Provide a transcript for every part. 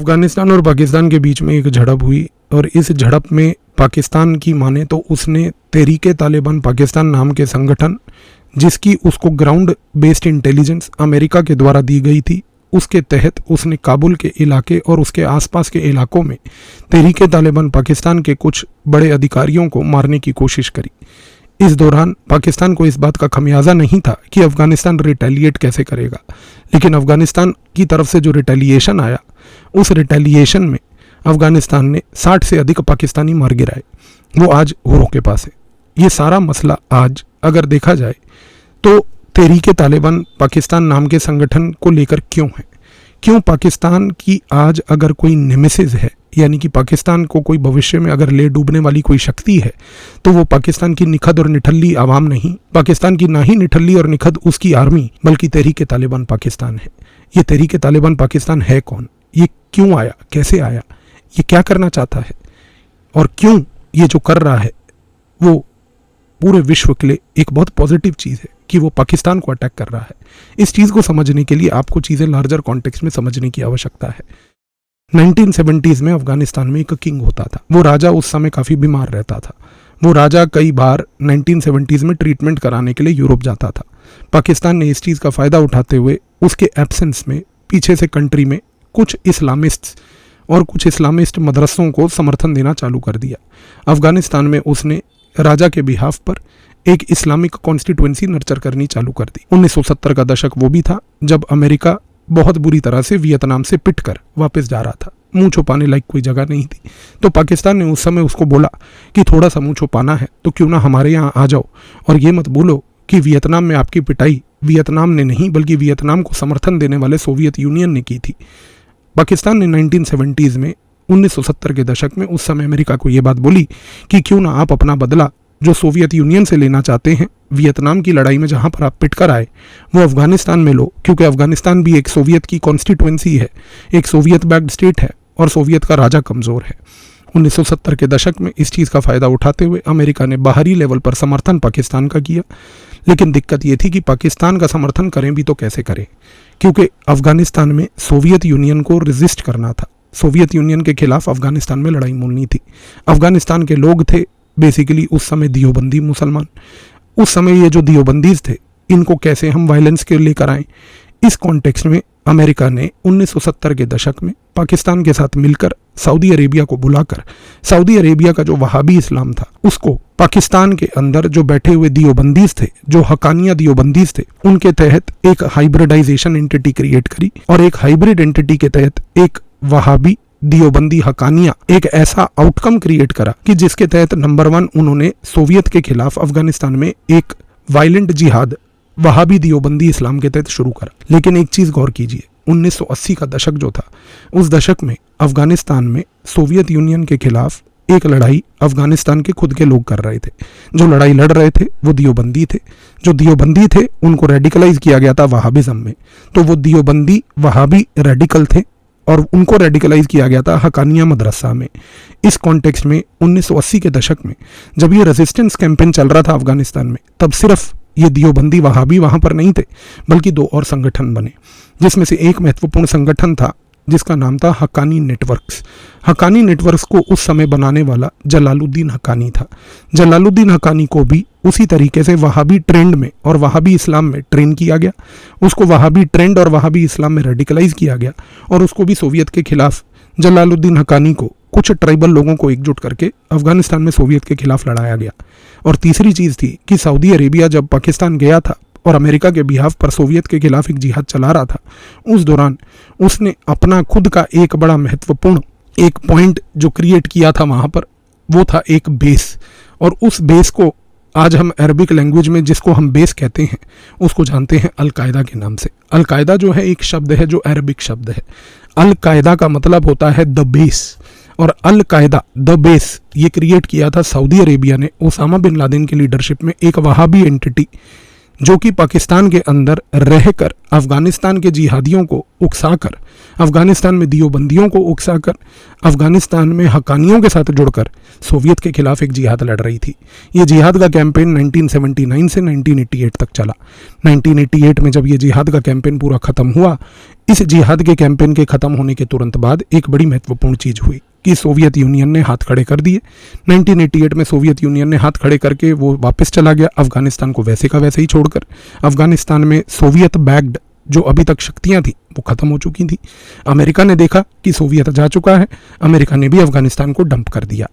अफगानिस्तान और पाकिस्तान के बीच में एक झड़प हुई और इस झड़प में पाकिस्तान की माने तो उसने तहरीक-ए-तालिबान पाकिस्तान नाम के संगठन, जिसकी उसको ग्राउंड बेस्ड इंटेलिजेंस अमेरिका के द्वारा दी गई थी, उसके तहत उसने काबुल के इलाके और उसके आसपास के इलाकों में तहरीक-ए-तालिबान पाकिस्तान के कुछ बड़े अधिकारियों को मारने की कोशिश करी। इस दौरान पाकिस्तान को इस बात का खमियाजा नहीं था कि अफगानिस्तान रिटेलिएट कैसे करेगा, लेकिन अफगानिस्तान की तरफ से जो रिटेलिएशन आया, उस रिटेलिएशन में अफगानिस्तान ने 60 से अधिक पाकिस्तानी मार गिराए। वो आज हुरों के पास है। ये सारा मसला आज अगर देखा जाए तो तहरीक-ए-तालिबान पाकिस्तान नाम के संगठन को लेकर क्यों है, क्यों पाकिस्तान की आज अगर कोई नेमेसिस है, यानी कि पाकिस्तान को कोई भविष्य में अगर ले डूबने वाली कोई शक्ति है, तो वो पाकिस्तान की निखद और निठल्ली आवाम नहीं, पाकिस्तान की ना ही निठल्ली और निखद उसकी आर्मी, बल्कि तहरीक-ए-तालिबान पाकिस्तान है। ये तहरीक-ए-तालिबान पाकिस्तान है कौन, ये क्यों आया, कैसे आया, ये क्या करना चाहता है और क्यों ये जो कर रहा है वो पूरे विश्व के लिए एक बहुत पॉजिटिव चीज़ है कि वो पाकिस्तान को अटैक कर रहा है। इस चीज़ को समझने के लिए आपको चीज़ें लार्जर कॉन्टेक्स्ट में समझने की आवश्यकता है। 1970s में अफगानिस्तान में एक किंग होता था। वो राजा उस समय काफ़ी बीमार रहता था। वो राजा कई बार 1970s में ट्रीटमेंट कराने के लिए यूरोप जाता था। पाकिस्तान ने इस चीज़ का फ़ायदा उठाते हुए उसके एब्सेंस में पीछे से कंट्री में कुछ इस्लामिस्ट और कुछ इस्लामिस्ट मदरसों को समर्थन देना चालू कर दिया। अफगानिस्तान में उसने राजा के बिहाफ पर एक इस्लामिक कॉन्स्टिट्यूएंसी नर्चर करनी चालू कर दी। 1970 का दशक वो भी था जब अमेरिका बहुत बुरी तरह से वियतनाम से पिट कर वापस जा रहा था। मुंह छुपाने लायक कोई जगह नहीं थी, तो पाकिस्तान ने उस समय उसको बोला कि थोड़ा सा मुंह छुपाना है तो क्यों ना हमारे यहाँ आ जाओ, और ये मत बोलो कि वियतनाम में आपकी पिटाई वियतनाम ने नहीं बल्कि वियतनाम को समर्थन देने वाले सोवियत यूनियन ने की थी। पाकिस्तान ने 1970s में 1970 के दशक में उस समय अमेरिका को ये बात बोली कि क्यों ना आप अपना बदला जो सोवियत यूनियन से लेना चाहते हैं वियतनाम की लड़ाई में जहां पर आप पिट कर आए, वो अफगानिस्तान में लो, क्योंकि अफगानिस्तान भी एक सोवियत की कॉन्स्टिट्यूएंसी है, एक सोवियत बैक्ड स्टेट है और सोवियत का राजा कमज़ोर है। 1970 के दशक में इस चीज़ का फ़ायदा उठाते हुए अमेरिका ने बाहरी लेवल पर समर्थन पाकिस्तान का किया, लेकिन दिक्कत ये थी कि पाकिस्तान का समर्थन करें भी तो कैसे करें, क्योंकि अफगानिस्तान में सोवियत यूनियन को रेजिस्ट करना था। सोवियत यूनियन के खिलाफ अफगानिस्तान में लड़ाई मोलनी थी। अफगानिस्तान के लोग थे बेसिकली उस समय दियोबंदी मुसलमान। उस समय ये जो दियोबंदीज थे, इनको कैसे हम वायलेंस के लेकर आएँ, इस कॉन्टेक्स्ट में अमेरिका ने 1970 के दशक में पाकिस्तान के साथ मिलकर सऊदी अरेबिया को बुलाकर सऊदी अरेबिया का जो वहाबी इस्लाम था उसको पाकिस्तान के अंदर जो बैठे हुए दियोबंदीज थे, जो हकानिया दियोबंदीज थे, उनके तहत एक हाइब्रिडाइजेशन एंटिटी क्रिएट करी और एक हाइब्रिड एंटिटी के तहत एक वहाबी दियोबंदी हकानिया एक ऐसा आउटकम क्रिएट करा कि जिसके तहत नंबर 1 उन्होंने सोवियत के खिलाफ अफगानिस्तान में एक वायलेंट जिहाद वहाबी दियोबंदी इस्लाम के तहत शुरू करा। लेकिन एक चीज़ गौर कीजिए, 1980 का दशक जो था, उस दशक में अफगानिस्तान में सोवियत यूनियन के खिलाफ एक लड़ाई अफगानिस्तान के खुद के लोग कर रहे थे। जो लड़ाई लड़ रहे थे वो दियोबंदी थे। जो दियोबंदी थे उनको रेडिकलाइज किया गया था वहाबिज्म में, तो वो दियोबंदी वहाबी रेडिकल थे और उनको रेडिकलाइज किया गया था हकानिया मदरसा में। इस कॉन्टेक्स्ट में 1980 के दशक में जब ये रेजिस्टेंस कैंपेन चल रहा था अफगानिस्तान में, तब सिर्फ ये दियोबंदी वहाबी वहाँ पर नहीं थे, बल्कि 2 और संगठन बने, जिसमें से एक महत्वपूर्ण संगठन था जिसका नाम था हक्कानी नेटवर्क्स। हक्कानी नेटवर्क्स को उस समय बनाने वाला जलालुद्दीन हक्कानी था। जलालुद्दीन हक्कानी को भी उसी तरीके से वहाबी ट्रेंड में और वहाबी इस्लाम में ट्रेन किया गया, उसको वहाबी ट्रेंड और वहाबी इस्लाम में रेडिकलाइज किया गया और उसको भी सोवियत के खिलाफ जलालुद्दीन हक्कानी को कुछ ट्राइबल लोगों को एकजुट करके अफगानिस्तान में सोवियत के खिलाफ लड़ाया गया। और तीसरी चीज़ थी कि सऊदी अरेबिया जब पाकिस्तान गया था और अमेरिका के बिहाफ पर सोवियत के खिलाफ एक जिहाद चला रहा था, उस दौरान उसने अपना खुद का एक बड़ा महत्वपूर्ण एक पॉइंट जो क्रिएट किया था वहाँ पर, वो था एक बेस। और उस बेस को आज हम अरबिक लैंग्वेज में जिसको हम बेस कहते हैं उसको जानते हैं अल-कायदा के नाम से। अल-कायदा जो है एक शब्द है जो अरबिक शब्द है। अल-कायदा का मतलब होता है द बेस, और अल-कायदा द बेस ये क्रिएट किया था सऊदी अरेबिया ने ओसामा बिन लादेन की लीडरशिप में एक वहाबी एंटिटी, जो कि पाकिस्तान के अंदर रहकर अफगानिस्तान के जिहादियों को उकसाकर अफगानिस्तान में दियोबंदियों को उकसाकर, अफगानिस्तान में हकानियों के साथ जुड़कर सोवियत के खिलाफ एक जिहाद लड़ रही थी। ये जिहाद का कैंपेन 1979 से 1988 तक चला। 1988 में जब ये जिहाद का कैंपेन पूरा खत्म हुआ, इस जिहाद के कैंपेन के खत्म होने के तुरंत बाद एक बड़ी महत्वपूर्ण चीज हुई कि सोवियत यूनियन ने हाथ खड़े कर दिए। 1988 में सोवियत यूनियन ने हाथ खड़े करके वो वापस चला गया अफगानिस्तान को वैसे का वैसे ही छोड़कर। अफगानिस्तान में सोवियत बैक्ड जो अभी तक शक्तियां थी वो खत्म हो चुकी थी। अमेरिका ने देखा कि सोवियत जा चुका है, अमेरिका ने भी अफगानिस्तान को डंप कर दिया।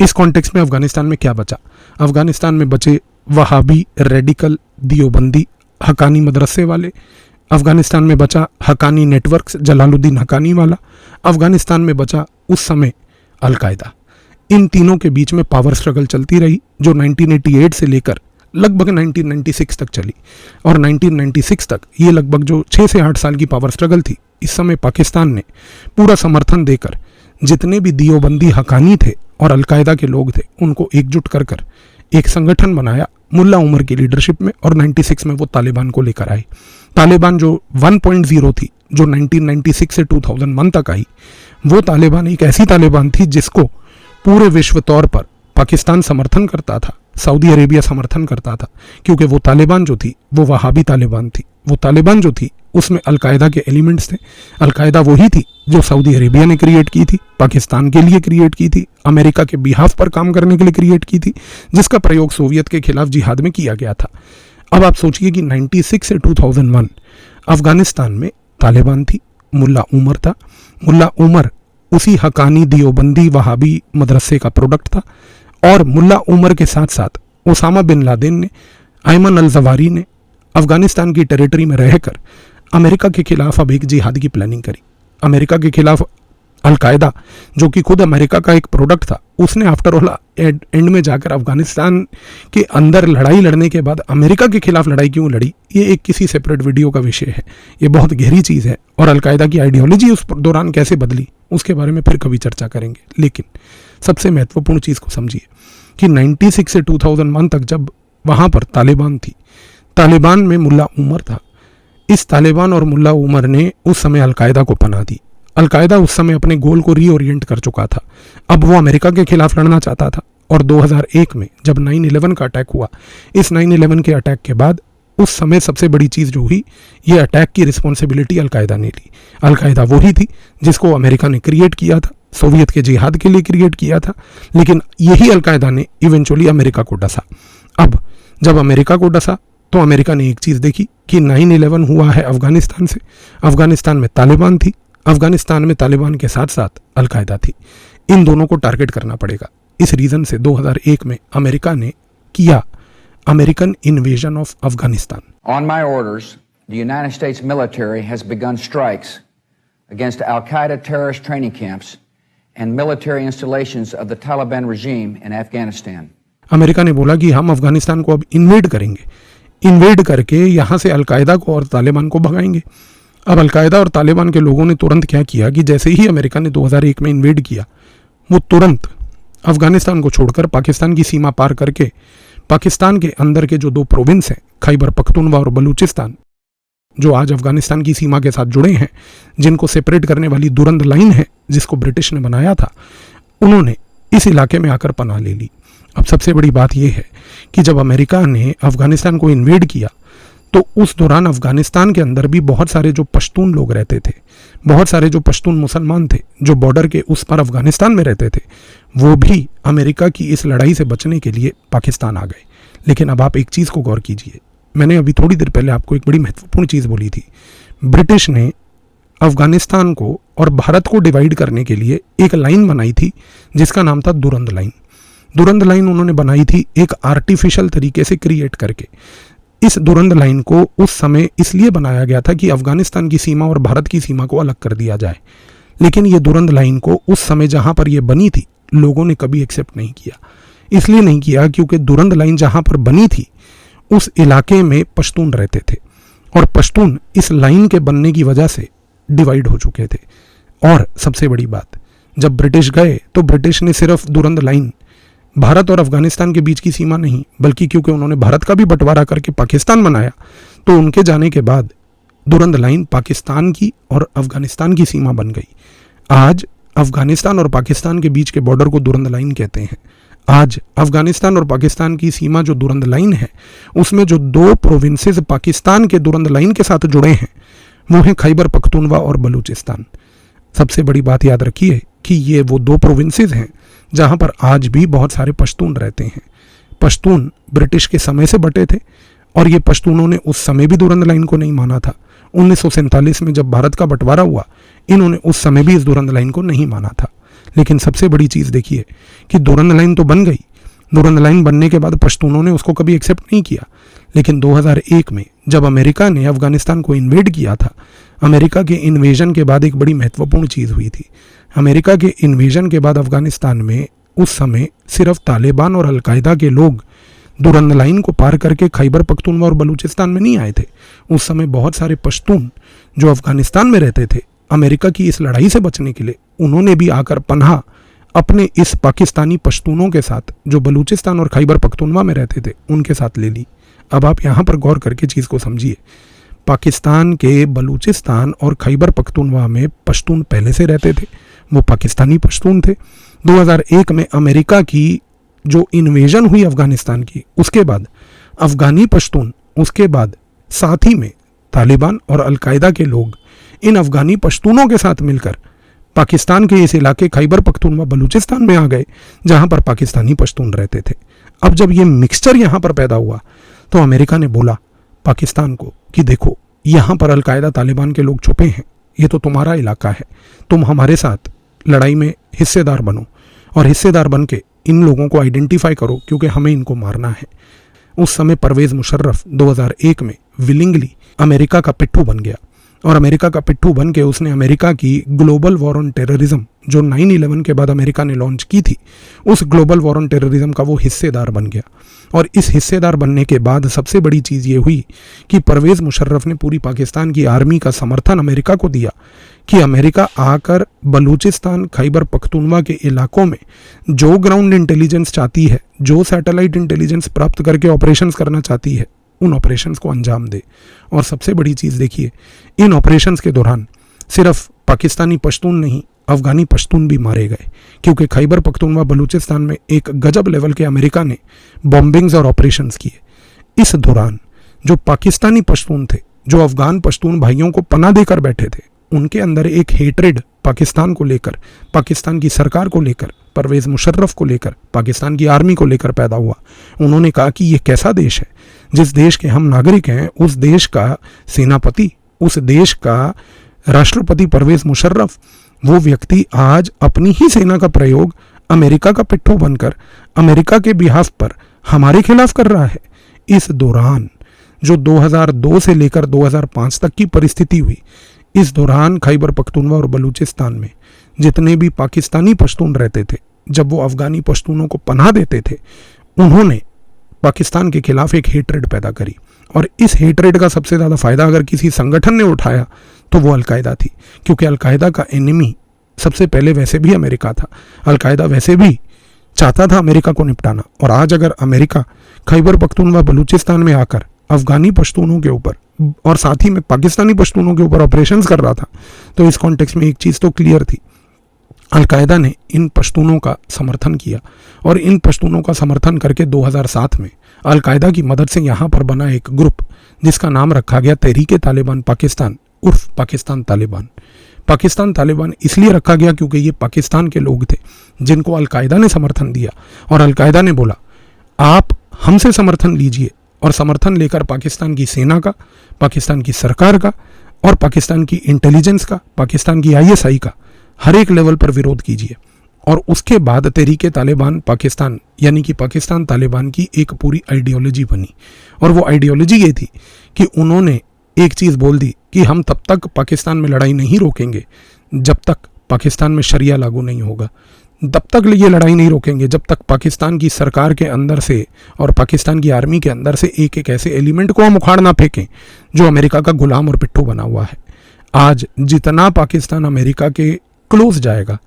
इस कॉन्टेक्स्ट में अफगानिस्तान में क्या बचा? अफगानिस्तान में बचे वहाबी, रेडिकल, दियोबंदी, हकानी मदरसे वाले। अफगानिस्तान में बचा हकानी नेटवर्क्स, जलालुद्दीन हकानी वाला। अफगानिस्तान में बचा उस समय अलकायदा। इन तीनों के बीच में पावर स्ट्रगल चलती रही जो 1988 से लेकर लगभग 1996 तक चली। और 1996 तक ये लगभग जो 6 से 8 साल की पावर स्ट्रगल थी, इस समय पाकिस्तान ने पूरा समर्थन देकर जितने भी दियोबंदी हकानी थे और अलकायदा के लोग थे उनको एकजुट कर कर एक संगठन बनाया मुल्ला उमर की लीडरशिप में, और 96 में वो तालिबान को लेकर आए। तालिबान जो 1.0 थी, जो 1996 से 2001 तक आई, वो तालिबान एक ऐसी तालिबान थी जिसको पूरे विश्व तौर पर पाकिस्तान समर्थन करता था, सऊदी अरेबिया समर्थन करता था, क्योंकि वो तालिबान जो थी वो वहाबी तालिबान थी। वो तालिबान जो थी उसमें अलकायदा के एलिमेंट्स थे। अलकायदा वही थी जो सऊदी अरेबिया ने क्रिएट की थी, पाकिस्तान के लिए क्रिएट की थी, अमेरिका के बिहाफ पर काम करने के लिए क्रिएट की थी, जिसका प्रयोग सोवियत के खिलाफ जिहाद में किया गया था। अब आप सोचिए कि 96 से 2001 अफगानिस्तान में तालिबान थी, मुल्ला उमर था। मुल्ला उमर उसी हकानी दियोबंदी वहाबी मदरसे का प्रोडक्ट था, और मुल्ला उमर के साथ साथ ओसामा बिन लादेन ने, अयमन अल जवारी ने अफगानिस्तान की टेरिटरी में रहकर अमेरिका के खिलाफ अब एक जिहाद की प्लानिंग करी। अमेरिका के खिलाफ अलकायदा, जो कि खुद अमेरिका का एक प्रोडक्ट था, उसने आफ्टर ऑल एंड में जाकर अफगानिस्तान के अंदर लड़ाई लड़ने के बाद अमेरिका के खिलाफ लड़ाई क्यों लड़ी, ये एक किसी सेपरेट वीडियो का विषय है। ये बहुत गहरी चीज़ है, और अलकायदा की आइडियोलॉजी उस दौरान कैसे बदली उसके बारे में फिर कभी चर्चा करेंगे। लेकिन सबसे महत्वपूर्ण चीज़ को समझिए कि 96 से 2001 तक जब वहाँ पर तालिबान थी, तालिबान में मुल्ला उमर था। इस तालिबान और मुल्ला उमर ने उस समय अलकायदा को पनाह दी। अलकायदा उस समय अपने गोल को रीओरिएंट कर चुका था। अब वो अमेरिका के खिलाफ लड़ना चाहता था, और 2001 में जब 9/11 का अटैक हुआ, इस 9/11 के अटैक के बाद उस समय सबसे बड़ी चीज़ जो हुई, ये अटैक की रिस्पॉन्सिबिलिटी अलकायदा ने ली। अलकायदा वही थी जिसको अमेरिका ने क्रिएट किया था, सोवियत के जिहाद के लिए क्रिएट किया था, लेकिन यही अलकायदा ने इवेंचुअली अमेरिका को डसा। अब जब अमेरिका को डसा तो अमेरिका ने एक चीज़ देखी कि 9/11 हुआ है अफगानिस्तान से, अफगानिस्तान में तालिबान थी, अफगानिस्तान में तालिबान के साथ साथ अलकायदा थी, इन दोनों को टारगेट करना पड़ेगा। इस रीज़न से 2001 में अमेरिका ने किया American invasion of Afghanistan. On my orders, the United States military has begun strikes against Al-Qaeda terrorist training camps and military installations of the Taliban regime in Afghanistan. America ने बोला कि हम अफगानिस्तान को अब इन्वेड करेंगे, इन्वेड करके यहाँ से अलकायदा को और तालिबान को भगाएंगे। अब अलकायदा और तालिबान के लोगों ने तुरंत क्या किया कि जैसे ही अमेरिका ने 2001 में इन्वेड किया, वो तुरंत अफगानिस्तान को छोड़कर पाकिस्तान की सीमा पार करके पाकिस्तान के अंदर के जो 2 प्रोविंस हैं, खैबर पख्तूनख्वा और बलूचिस्तान, जो आज अफगानिस्तान की सीमा के साथ जुड़े हैं, जिनको सेपरेट करने वाली दुरंद लाइन है जिसको ब्रिटिश ने बनाया था, उन्होंने इस इलाके में आकर पनाह ले ली। अब सबसे बड़ी बात यह है कि जब अमेरिका ने अफगानिस्तान को इन्वेड किया तो उस दौरान अफगानिस्तान के अंदर भी बहुत सारे जो पश्तून लोग रहते थे, बहुत सारे जो पश्तून मुसलमान थे जो बॉर्डर के उस पार अफगानिस्तान में रहते थे, वो भी अमेरिका की इस लड़ाई से बचने के लिए पाकिस्तान आ गए। लेकिन अब आप एक चीज़ को गौर कीजिए, मैंने अभी थोड़ी देर पहले आपको एक बड़ी महत्वपूर्ण चीज़ बोली थी। ब्रिटिश ने अफगानिस्तान को और भारत को डिवाइड करने के लिए एक लाइन बनाई थी जिसका नाम था दुरंद लाइन। दुरंद लाइन उन्होंने बनाई थी एक आर्टिफिशियल तरीके से क्रिएट करके। इस दुरंद लाइन को उस समय इसलिए बनाया गया था कि अफगानिस्तान की सीमा और भारत की सीमा को अलग कर दिया जाए, लेकिन ये दुरंद लाइन को उस समय जहाँ पर ये बनी थी लोगों ने कभी एक्सेप्ट नहीं किया। इसलिए नहीं किया क्योंकि दुरंद लाइन जहाँ पर बनी थी उस इलाके में पश्तून रहते थे, और पश्तून इस लाइन के बनने की वजह से डिवाइड हो चुके थे। और सबसे बड़ी बात, जब ब्रिटिश गए तो ब्रिटिश ने सिर्फ दुरंद लाइन भारत और अफगानिस्तान के बीच की सीमा नहीं, बल्कि क्योंकि उन्होंने भारत का भी बंटवारा करके पाकिस्तान बनाया, तो उनके जाने के बाद दुरंद लाइन पाकिस्तान की और अफगानिस्तान की सीमा बन गई। आज अफगानिस्तान और पाकिस्तान के बीच के बॉर्डर को दुरंद लाइन कहते हैं। आज अफगानिस्तान और पाकिस्तान की सीमा जो दुरंद लाइन है, उसमें जो दो प्रोविंसेस पाकिस्तान के दुरंद लाइन के साथ जुड़े हैं वो हैं खैबर पख्तूनवा और बलूचिस्तान। सबसे बड़ी बात याद रखिए कि ये वो दो प्रोविंसेस हैं जहां पर आज भी बहुत सारे पश्तून रहते हैं। पश्तून ब्रिटिश के समय से बटे थे और ये पश्तूनों ने उस समय भी दुरंद लाइन को नहीं माना था। 1947 में जब भारत का बंटवारा हुआ, इन्होंने उस समय भी इस दुरंद लाइन को नहीं माना था। लेकिन सबसे बड़ी चीज़ देखिए कि दुरंद लाइन तो बन गई। दुरंद लाइन बनने के बाद पश्तूनों ने उसको कभी एक्सेप्ट नहीं किया। लेकिन 2001 में जब अमेरिका ने अफगानिस्तान को इन्वेड किया था, अमेरिका के इन्वेजन के बाद एक बड़ी महत्वपूर्ण चीज़ हुई थी। अमेरिका के इन्वेजन के बाद अफगानिस्तान में उस समय सिर्फ तालिबान और अलकायदा के लोग दुरंद लाइन को पार करके खैबर पख्तूनवा और बलूचिस्तान में नहीं आए थे। उस समय बहुत सारे पश्तून जो अफगानिस्तान में रहते थे, अमेरिका की इस लड़ाई से बचने के लिए उन्होंने भी आकर पनाह अपने इस पाकिस्तानी पश्तूनों के साथ जो बलूचिस्तान और खैबर पख्तूनवा में रहते थे उनके साथ ले ली। अब आप यहाँ पर गौर करके चीज़ को समझिए। पाकिस्तान के बलूचिस्तान और खैबर पख्तूनवा में पश्तून पहले से रहते थे, वो पाकिस्तानी पश्तून थे। 2001 में अमेरिका की जो इन्वेजन हुई अफगानिस्तान की, उसके बाद अफगानी पश्तून, उसके बाद साथ ही में तालिबान और अलकायदा के लोग इन अफगानी पश्तूनों के साथ मिलकर पाकिस्तान के इस इलाके खैबर पख्तूनवा बलूचिस्तान में आ गए जहां पर पाकिस्तानी पश्तून रहते थे। अब जब ये मिक्सचर यहाँ पर पैदा हुआ तो अमेरिका ने बोला पाकिस्तान को कि देखो, यहाँ पर अलकायदा तालिबान के लोग छुपे हैं, ये तो तुम्हारा इलाका है, तुम हमारे साथ लड़ाई में हिस्सेदार बनो और हिस्सेदार बन के इन लोगों को आइडेंटिफाई करो क्योंकि हमें इनको मारना है। उस समय परवेज़ मुशर्रफ 2001 में विलिंगली अमेरिका का पिट्ठू बन गया और अमेरिका का पिट्ठू बन के उसने अमेरिका की ग्लोबल वॉर ऑन टेररिज्म जो 9/11 के बाद अमेरिका ने लॉन्च की थी, उस ग्लोबल वॉर ऑन टेररिज्म का वो हिस्सेदार बन गया। और इस हिस्सेदार बनने के बाद सबसे बड़ी चीज़ ये हुई कि परवेज़ मुशर्रफ ने पूरी पाकिस्तान की आर्मी का समर्थन अमेरिका को दिया कि अमेरिका आकर बलूचिस्तान खैबर पख्तूनवा के इलाकों में जो ग्राउंड इंटेलिजेंस चाहती है, जो सैटेलाइट इंटेलिजेंस प्राप्त करके ऑपरेशंस करना चाहती है, उन ऑपरेशंस को अंजाम दे। और सबसे बड़ी चीज़ देखिए, इन ऑपरेशंस के दौरान सिर्फ पाकिस्तानी पश्तून नहीं, अफगानी पश्तून भी मारे गए क्योंकि खैबर पख्तूनवा बलूचिस्तान में एक गजब लेवल के अमेरिका ने बॉम्बिंग्स और ऑपरेशंस किए। इस दौरान जो पाकिस्तानी पश्तून थे, जो अफगान पश्तून भाइयों को पनाह देकर बैठे थे, उनके अंदर एक हेट्रेड पाकिस्तान को लेकर, पाकिस्तान की सरकार को लेकर, परवेज़ मुशर्रफ को लेकर, पाकिस्तान की आर्मी को लेकर पैदा हुआ। उन्होंने कहा कि ये कैसा देश है, जिस देश के हम नागरिक हैं, उस देश का सेनापति, उस देश का राष्ट्रपति परवेज़ मुशर्रफ, वो व्यक्ति आज अपनी ही सेना का प्रयोग अमेरिका का पिट्ठू बनकर अमेरिका के बिहाफ पर हमारे खिलाफ कर रहा है। इस दौरान जो 2002 से लेकर 2005 तक की परिस्थिति हुई, इस दौरान खैबर पख्तूनवा और बलूचिस्तान में जितने भी पाकिस्तानी पश्तून रहते थे, जब वो अफगानी पश्तूनों को पनाह देते थे, उन्होंने पाकिस्तान के खिलाफ एक हेट्रेड पैदा करी। और इस हेट्रेड का सबसे ज़्यादा फायदा अगर किसी संगठन ने उठाया तो वो अलकायदा थी, क्योंकि अलकायदा का एनिमी सबसे पहले वैसे भी अमेरिका था। अलकायदा वैसे भी चाहता था अमेरिका को निपटाना। और आज अगर अमेरिका खैबर पख्तूनवा बलूचिस्तान में आकर अफगानी पश्तूनों के ऊपर और साथ ही में पाकिस्तानी पश्तूनों के ऊपर ऑपरेशंस कर रहा था, तो इस कॉन्टेक्स्ट में एक चीज़ तो क्लियर थी, अलकायदा ने इन पश्तूनों का समर्थन किया। और इन पश्तूनों का समर्थन करके 2007 में अलकायदा की मदद से यहाँ पर बना एक ग्रुप जिसका नाम रखा गया तहरीक तालिबान पाकिस्तान उर्फ पाकिस्तान तालिबान। पाकिस्तान तालिबान इसलिए रखा गया क्योंकि ये पाकिस्तान के लोग थे जिनको अलकायदा ने समर्थन दिया। और अलकायदा ने बोला आप हमसे समर्थन लीजिए और समर्थन लेकर पाकिस्तान की सेना का, पाकिस्तान की सरकार का और पाकिस्तान की इंटेलिजेंस का, पाकिस्तान की ISI का हर एक लेवल पर विरोध कीजिए। और उसके बाद तहरीक तालिबान पाकिस्तान यानी कि पाकिस्तान तालिबान की एक पूरी आइडियोलॉजी बनी। और वो आइडियोलॉजी ये थी कि उन्होंने एक चीज़ बोल दी कि हम तब तक पाकिस्तान में लड़ाई नहीं रोकेंगे जब तक पाकिस्तान में शरिया लागू नहीं होगा, तब तक ये लड़ाई नहीं रोकेंगे जब तक पाकिस्तान की सरकार के अंदर से और पाकिस्तान की आर्मी के अंदर से एक एक ऐसे एलिमेंट को हम उखाड़ ना फेंकें जो अमेरिका का गुलाम और पिट्ठू बना हुआ है। आज जितना पाकिस्तान अमेरिका के क्लोज जाएगा,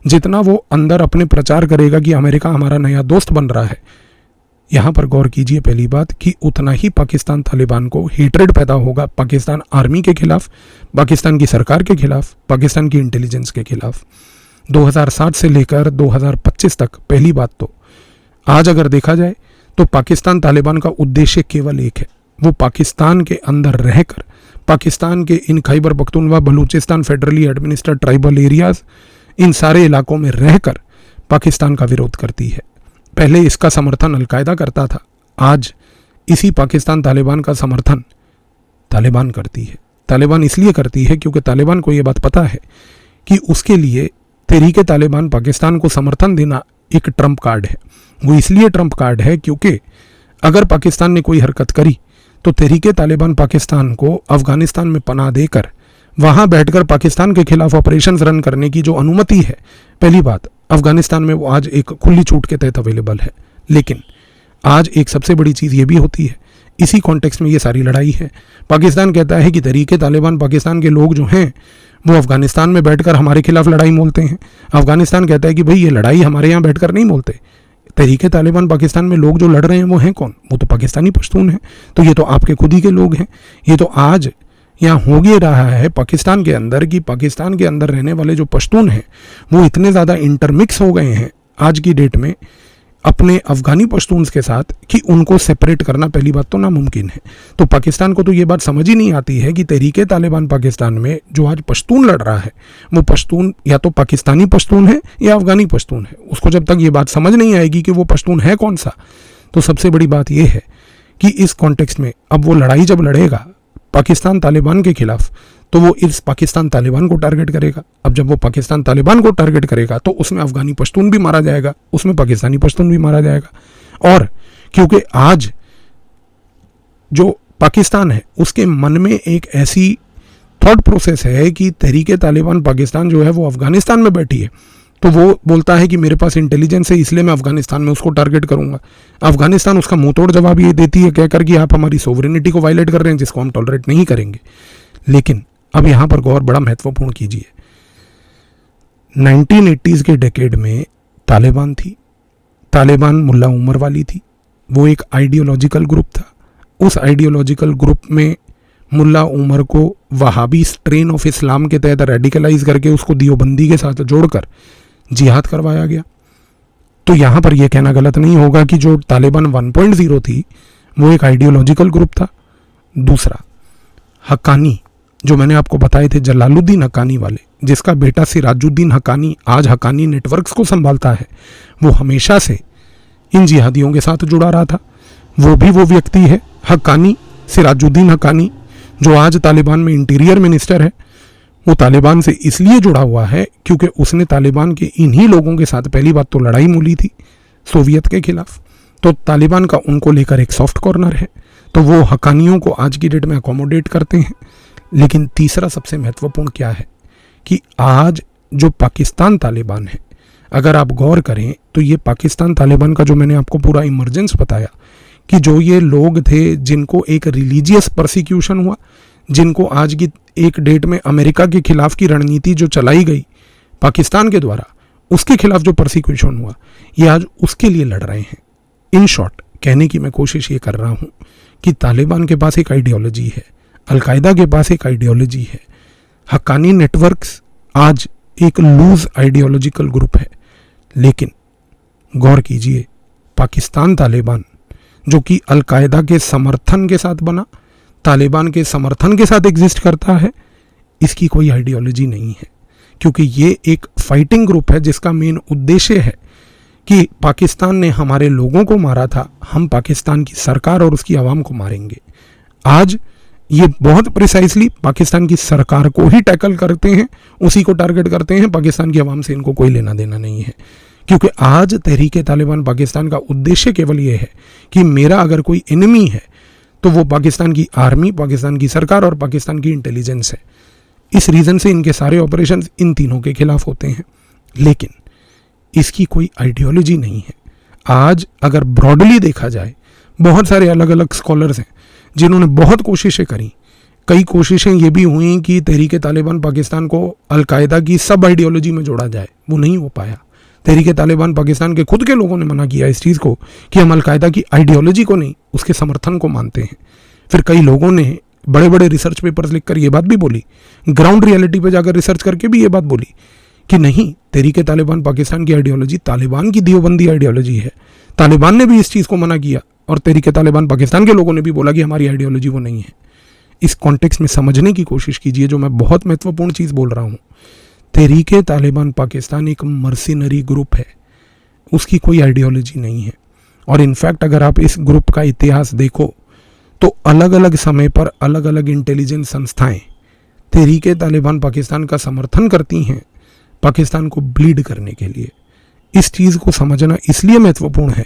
जितना वो अंदर अपने प्रचार करेगा कि अमेरिका हमारा नया दोस्त बन रहा है, यहाँ पर गौर कीजिए पहली बात कि उतना ही पाकिस्तान तालिबान को हेट्रेड पैदा होगा पाकिस्तान आर्मी के खिलाफ, पाकिस्तान की सरकार के खिलाफ, पाकिस्तान की इंटेलिजेंस के खिलाफ। 2007 से लेकर 2025 तक पहली बात तो आज अगर देखा जाए तो पाकिस्तान तालिबान का उद्देश्य केवल एक है, वो पाकिस्तान के अंदर रहकर पाकिस्तान के इन Khyber Pakhtunkhwa, Balochistan federally administered tribal areas, इन सारे इलाकों में रहकर पाकिस्तान का विरोध करती है। पहले इसका समर्थन अलकायदा करता था, आज इसी पाकिस्तान तालिबान का समर्थन तालिबान करती है। तालिबान इसलिए करती है क्योंकि तालिबान को ये बात पता है कि उसके लिए तहरीक तालिबान पाकिस्तान को समर्थन देना एक ट्रम्प कार्ड है। वो इसलिए ट्रम्प कार्ड है क्योंकि अगर पाकिस्तान ने कोई हरकत करी तो तहरीक तालिबान पाकिस्तान को अफगानिस्तान में पनाह देकर वहाँ बैठकर पाकिस्तान के खिलाफ ऑपरेशंस रन करने की जो अनुमति है, पहली बात अफगानिस्तान में वो आज एक खुली छूट के तहत अवेलेबल है। लेकिन आज एक सबसे बड़ी चीज़ ये भी होती है, इसी कॉन्टेक्स्ट में ये सारी लड़ाई है। पाकिस्तान कहता है कि तहरीक तालिबान पाकिस्तान के लोग जो हैं वो अफगानिस्तान में बैठकर हमारे खिलाफ लड़ाई मोलते हैं। अफगानिस्तान कहता है कि भाई ये लड़ाई हमारे यहाँ बैठकर नहीं मोलते। तहरीक तालिबान पाकिस्तान में लोग जो लड़ रहे हैं वो हैं कौन? वो तो पाकिस्तानी पश्तून हैं। तो ये तो आपके खुद ही के लोग हैं। ये तो आज यहाँ हो गया रहा है पाकिस्तान के अंदर कि पाकिस्तान के अंदर रहने वाले जो पश्तून हैं वो इतने ज़्यादा इंटरमिक्स हो गए हैं आज की डेट में अपने अफगानी पश्तून्स के साथ कि उनको सेपरेट करना पहली बात तो नामुमकिन है। तो पाकिस्तान को तो ये बात समझ ही नहीं आती है कि तहरीक तालिबान पाकिस्तान में जो आज पश्तून लड़ रहा है वो पश्तून या तो पाकिस्तानी पश्तून है या अफगानी पश्तून है। उसको जब तक ये बात समझ नहीं आएगी कि वो पश्तून है कौन सा, तो सबसे बड़ी बात यह है कि इस कॉन्टेक्स्ट में अब वो लड़ाई जब लड़ेगा पाकिस्तान तालिबान के खिलाफ तो वो इस पाकिस्तान तालिबान को टारगेट करेगा। अब जब वो पाकिस्तान तालिबान को टारगेट करेगा तो उसमें अफगानी पश्तून भी मारा जाएगा, उसमें पाकिस्तानी पश्तून भी मारा जाएगा। और क्योंकि आज जो पाकिस्तान है उसके मन में एक ऐसी थॉट प्रोसेस है कि तहरीक तालिबान पाकिस्तान जो है वो अफगानिस्तान में बैठी है, तो वो बोलता है कि मेरे पास इंटेलिजेंस है इसलिए मैं अफगानिस्तान में उसको टारगेट करूंगा। अफगानिस्तान उसका मुंह तोड़ जवाब ये देती है कहकर कि आप हमारी सोवरेनिटी को वायलेट कर रहे हैं, जिसको हम टॉलरेट नहीं करेंगे। लेकिन अब यहाँ पर गौर बड़ा महत्वपूर्ण कीजिए, 1980s के डेकेड में तालिबान थी, तालिबान मुल्ला उमर वाली थी, वो एक आइडियोलॉजिकल ग्रुप था। उस आइडियोलॉजिकल ग्रुप में मुल्ला उमर को वहाबी स्ट्रेन ऑफ इस्लाम के तहत रेडिकलाइज करके उसको दियोबंदी के साथ जोड़कर जिहाद करवाया गया। तो यहाँ पर यह कहना गलत नहीं होगा कि जो तालिबान 1.0 थी वो एक आइडियोलॉजिकल ग्रुप था। दूसरा, हक्कानी, जो मैंने आपको बताए थे जलालुद्दीन हक्कानी वाले, जिसका बेटा सिराजुद्दीन हक्कानी आज हक्कानी नेटवर्क्स को संभालता है, वो हमेशा से इन जिहादियों के साथ जुड़ा रहा था। वो भी वो व्यक्ति है हक्कानी, सिराजुद्दीन हक्कानी, जो आज तालिबान में इंटीरियर मिनिस्टर है। वो तालिबान से इसलिए जुड़ा हुआ है क्योंकि उसने तालिबान के इन्हीं लोगों के साथ पहली बात तो लड़ाई मोली थी सोवियत के खिलाफ, तो तालिबान का उनको लेकर एक सॉफ्ट कॉर्नर है, तो वो हक्कानियों को आज की डेट में अकोमोडेट करते हैं। लेकिन तीसरा सबसे महत्वपूर्ण क्या है कि आज जो पाकिस्तान तालिबान है, अगर आप गौर करें तो ये पाकिस्तान तालिबान का जो मैंने आपको पूरा इमरजेंस बताया कि जो ये लोग थे जिनको एक रिलीजियस परसिक्यूशन हुआ, जिनको आज की एक डेट में अमेरिका के खिलाफ की रणनीति जो चलाई गई पाकिस्तान के द्वारा, उसके खिलाफ जो परसिक्यूशन हुआ, ये आज उसके लिए लड़ रहे हैं। इन शॉर्ट कहने की मैं कोशिश ये कर रहा हूँ कि तालिबान के पास एक आइडियोलॉजी है, अलकायदा के पास एक आइडियोलॉजी है, हक्कानी नेटवर्क्स आज एक लूज आइडियोलॉजिकल ग्रुप है। लेकिन गौर कीजिए, पाकिस्तान तालिबान जो कि अलकायदा के समर्थन के साथ बना, तालिबान के समर्थन के साथ एग्जिस्ट करता है, इसकी कोई आइडियोलॉजी नहीं है, क्योंकि ये एक फाइटिंग ग्रुप है जिसका मेन उद्देश्य है कि पाकिस्तान ने हमारे लोगों को मारा था, हम पाकिस्तान की सरकार और उसकी आवाम को मारेंगे। आज ये बहुत प्रिसाइसली पाकिस्तान की सरकार को ही टैकल करते हैं, उसी को टारगेट करते हैं, पाकिस्तान की आवाम से इनको कोई लेना देना नहीं है। क्योंकि आज तहरीक तालिबान पाकिस्तान का उद्देश्य केवल ये है कि मेरा अगर कोई एनिमी है तो वो पाकिस्तान की आर्मी, पाकिस्तान की सरकार और पाकिस्तान की इंटेलिजेंस है। इस रीज़न से इनके सारे ऑपरेशंस इन तीनों के खिलाफ होते हैं। लेकिन इसकी कोई आइडियोलॉजी नहीं है। आज अगर ब्रॉडली देखा जाए, बहुत सारे अलग अलग स्कॉलर्स हैं जिन्होंने बहुत कोशिशें करी। कई कोशिशें ये भी हुई कि तहरीक तालिबान पाकिस्तान को अलकायदा की सब आइडियोलॉजी में जोड़ा जाए, वो नहीं हो पाया। तहरीक तालिबान पाकिस्तान के खुद के लोगों ने मना किया इस चीज़ को कि हम अलकायदा की आइडियोलॉजी को नहीं, उसके समर्थन को मानते हैं। फिर कई लोगों ने बड़े बड़े रिसर्च पेपर्स लिखकर ये बात भी बोली, ग्राउंड रियलिटी पे जाकर रिसर्च करके भी ये बात बोली कि नहीं, तहरीक तालिबान पाकिस्तान की आइडियोलॉजी तालिबान की देवबंदी आइडियोलॉजी है। तालिबान ने भी इस चीज़ को मना किया और तहरीक तालिबान पाकिस्तान के लोगों ने भी बोला कि हमारी आइडियोलॉजी वो नहीं है। इस कॉन्टेक्स्ट में समझने की कोशिश कीजिए जो मैं बहुत महत्वपूर्ण चीज़ बोल रहा हूँ। तहरीक तालिबान पाकिस्तान एक मर्सिनरी ग्रुप है, उसकी कोई आइडियोलॉजी नहीं है। और इनफैक्ट अगर आप इस ग्रुप का इतिहास देखो तो अलग अलग समय पर अलग अलग इंटेलिजेंस संस्थाएं तहरीक तालिबान पाकिस्तान का समर्थन करती हैं पाकिस्तान को ब्लीड करने के लिए। इस चीज़ को समझना इसलिए महत्वपूर्ण है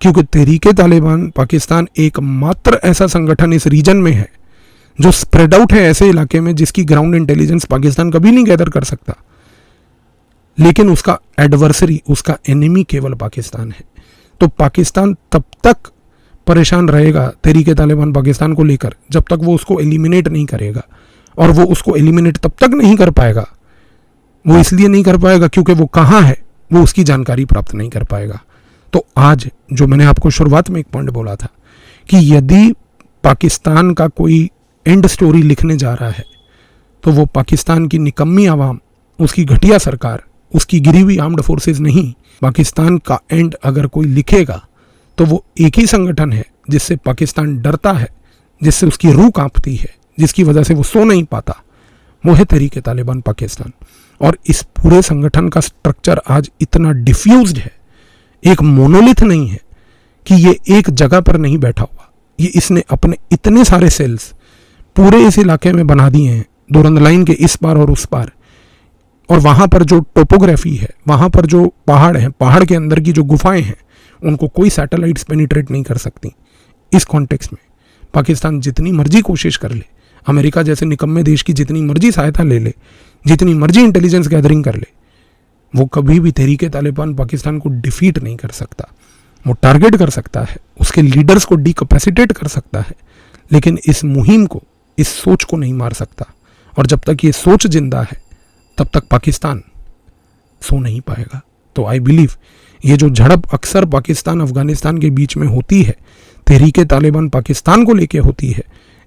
क्योंकि तहरीक तालिबान पाकिस्तान एकमात्र ऐसा संगठन इस रीजन में है जो स्प्रेड आउट है ऐसे इलाके में जिसकी ग्राउंड इंटेलिजेंस पाकिस्तान कभी नहीं गैदर कर सकता, लेकिन उसका एडवर्सरी, उसका एनिमी केवल पाकिस्तान है। तो पाकिस्तान तब तक परेशान रहेगा तहरीक तालिबान पाकिस्तान को लेकर जब तक वो उसको एलिमिनेट नहीं करेगा, और वो उसको एलिमिनेट तब तक नहीं कर पाएगा, वो इसलिए नहीं कर पाएगा क्योंकि वो कहाँ है वो उसकी जानकारी प्राप्त नहीं कर पाएगा। तो आज जो मैंने आपको शुरुआत में एक पॉइंट बोला था कि यदि पाकिस्तान का कोई एंड स्टोरी लिखने जा रहा है तो वो पाकिस्तान की निकम्मी आवाम, उसकी घटिया सरकार, उसकी गिरी हुई आर्म्ड फोर्सेस नहीं, पाकिस्तान का एंड अगर कोई लिखेगा तो वो एक ही संगठन है जिससे पाकिस्तान डरता है, जिससे उसकी रूह कांपती है, जिसकी वजह से वो सो नहीं पाता, वो है तहरीक तालिबान पाकिस्तान। और इस पूरे संगठन का स्ट्रक्चर आज इतना डिफ्यूज्ड है, एक मोनोलिथ नहीं है कि ये एक जगह पर नहीं बैठा हुआ, ये इसने अपने इतने सारे सेल्स पूरे इस इलाके में बना दिए हैं, दुरंद लाइन के इस पार और उस पार। और वहाँ पर जो टोपोग्राफी है, वहाँ पर जो पहाड़ हैं, पहाड़ के अंदर की जो गुफाएं हैं, उनको कोई सैटेलाइट्स पेनिट्रेट नहीं कर सकती। इस कॉन्टेक्स्ट में पाकिस्तान जितनी मर्जी कोशिश कर ले, अमेरिका जैसे निकम्मे देश की जितनी मर्जी सहायता ले ले, जितनी मर्जी इंटेलिजेंस गैदरिंग कर ले, वो कभी भी तहरीक तालिबान पाकिस्तान को डिफीट नहीं कर सकता। वो टारगेट कर सकता है, उसके लीडर्स को डिकैपेसिटेट कर सकता है, लेकिन इस मुहिम को, इस सोच को नहीं मार सकता। और जब तक ये सोच जिंदा है तब तक पाकिस्तान सो नहीं पाएगा। तो आई बिलीव ये जो झड़प अक्सर पाकिस्तान अफगानिस्तान के बीच में होती है, तहरीक तालिबान पाकिस्तान को लेके होती है,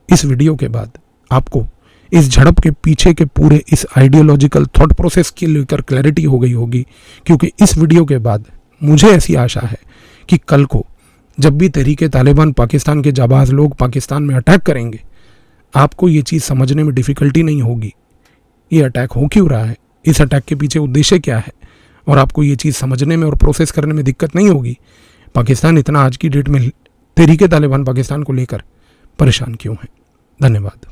इस वीडियो के बाद आपको इस झड़प के पीछे के पूरे इस आइडियोलॉजिकल थॉट प्रोसेस के लेकर क्लैरिटी हो गई होगी। क्योंकि इस वीडियो के बाद मुझे ऐसी आशा है कि कल को जब भी तहरीक तालिबान पाकिस्तान के जाबाज लोग पाकिस्तान में अटैक करेंगे, आपको ये चीज़ समझने में डिफ़िकल्टी नहीं होगी ये अटैक हो क्यों रहा है, इस अटैक के पीछे उद्देश्य क्या है, और आपको ये चीज़ समझने में और प्रोसेस करने में दिक्कत नहीं होगी पाकिस्तान इतना आज की डेट में तहरीक तालिबान पाकिस्तान को लेकर परेशान क्यों है। धन्यवाद।